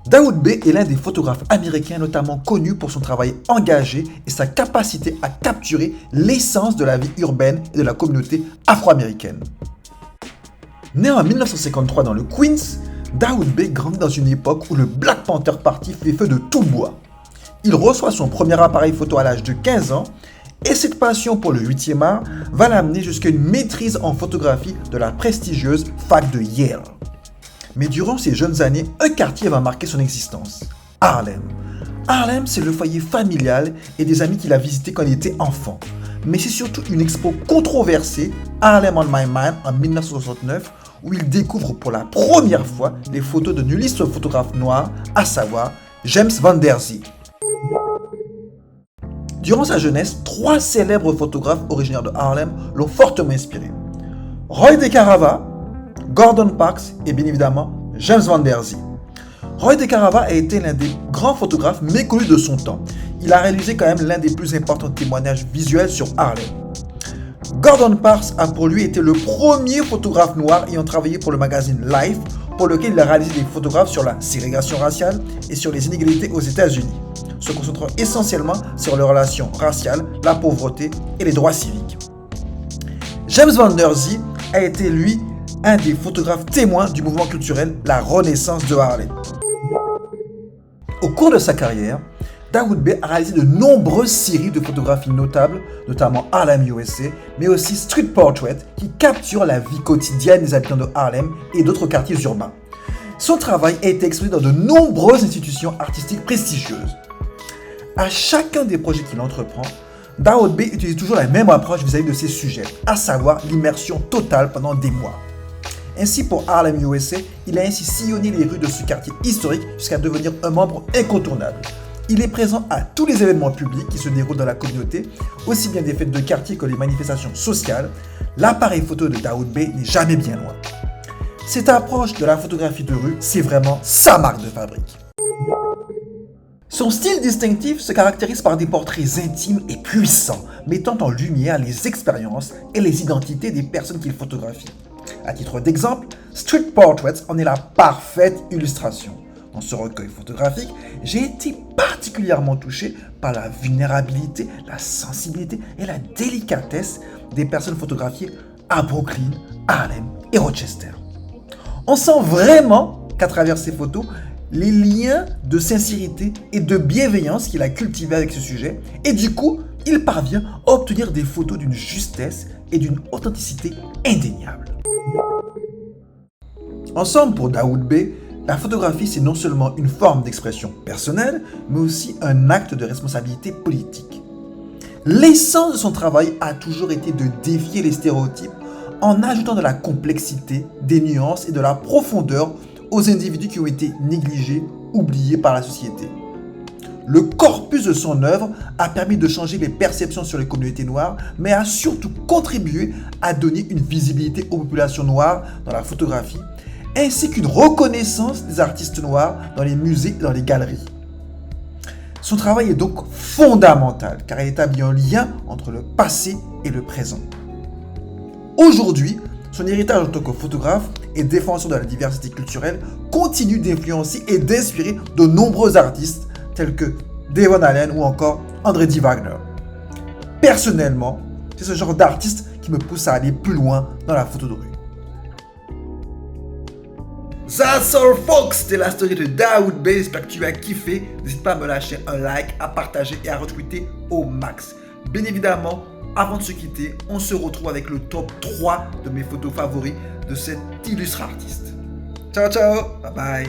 Daoud B est l'un des photographes américains notamment connu pour son travail engagé et sa capacité à capturer l'essence de la vie urbaine et de la communauté afro-américaine. Né en 1953 dans le Queens, Daoud B grandit dans une époque où le Black Panther Party fait feu de tout bois. Il reçoit son premier appareil photo à l'âge de 15 ans et cette passion pour le 8e art va l'amener jusqu'à une maîtrise en photographie de la prestigieuse fac de Yale. Mais durant ses jeunes années, un quartier va marquer son existence, Harlem. Harlem, c'est le foyer familial et des amis qu'il a visités quand il était enfant. Mais c'est surtout une expo controversée, Harlem on My Mind, en 1969, où il découvre pour la première fois les photos d'un illustre photographe noir, à savoir James Van Der Zee. Durant sa jeunesse, 3 célèbres photographes originaires de Harlem l'ont fortement inspiré. Roy DeCarava, Gordon Parks et bien évidemment James Van Der Zee. Roy DeCarava a été l'un des grands photographes méconnus de son temps. Il a réalisé quand même l'un des plus importants témoignages visuels sur Harlem. Gordon Parks a pour lui été le premier photographe noir ayant travaillé pour le magazine Life, pour lequel il a réalisé des photographes sur la ségrégation raciale et sur les inégalités aux États-Unis, se concentrant essentiellement sur les relations raciales, la pauvreté et les droits civiques. James Van Der Zee a été lui un des photographes témoins du mouvement culturel La Renaissance de Harlem. Au cours de sa carrière, Daoud B a réalisé de nombreuses séries de photographies notables, notamment Harlem USA, mais aussi Street Portrait, qui capture la vie quotidienne des habitants de Harlem et d'autres quartiers urbains. Son travail a été exposé dans de nombreuses institutions artistiques prestigieuses. À chacun des projets qu'il entreprend, Daoud B utilise toujours la même approche vis-à-vis de ses sujets, à savoir l'immersion totale pendant des mois. Ainsi, pour Harlem USA, il a ainsi sillonné les rues de ce quartier historique jusqu'à devenir un membre incontournable. Il est présent à tous les événements publics qui se déroulent dans la communauté, aussi bien des fêtes de quartier que les manifestations sociales. L'appareil photo de Daoud B n'est jamais bien loin. Cette approche de la photographie de rue, c'est vraiment sa marque de fabrique. Son style distinctif se caractérise par des portraits intimes et puissants, mettant en lumière les expériences et les identités des personnes qu'il photographie. À titre d'exemple, Street Portraits en est la parfaite illustration. Dans ce recueil photographique, j'ai été particulièrement touché par la vulnérabilité, la sensibilité et la délicatesse des personnes photographiées à Brooklyn, Harlem et Rochester. On sent vraiment qu'à travers ces photos, les liens de sincérité et de bienveillance qu'il a cultivés avec ce sujet, et du coup, il parvient à obtenir des photos d'une justesse et d'une authenticité indéniable. En somme, pour Daoud B, la photographie, c'est non seulement une forme d'expression personnelle, mais aussi un acte de responsabilité politique. L'essence de son travail a toujours été de défier les stéréotypes en ajoutant de la complexité, des nuances et de la profondeur aux individus qui ont été négligés, oubliés par la société. Le corpus de son œuvre a permis de changer les perceptions sur les communautés noires, mais a surtout contribué à donner une visibilité aux populations noires dans la photographie, ainsi qu'une reconnaissance des artistes noirs dans les musées et dans les galeries. Son travail est donc fondamental car il établit un lien entre le passé et le présent. Aujourd'hui, son héritage en tant que photographe et défenseur de la diversité culturelle continue d'influencer et d'inspirer de nombreux artistes tels que Devon Allen ou encore André D. Wagner. Personnellement, c'est ce genre d'artiste qui me pousse à aller plus loin dans la photo de rue. That's all folks, c'était la story de Daoud B, j'espère que tu as kiffé. N'hésite pas à me lâcher un like, à partager et à retweeter au max. Bien évidemment, avant de se quitter, on se retrouve avec le top 3 de mes photos favoris de cet illustre artiste. Ciao ciao, bye bye.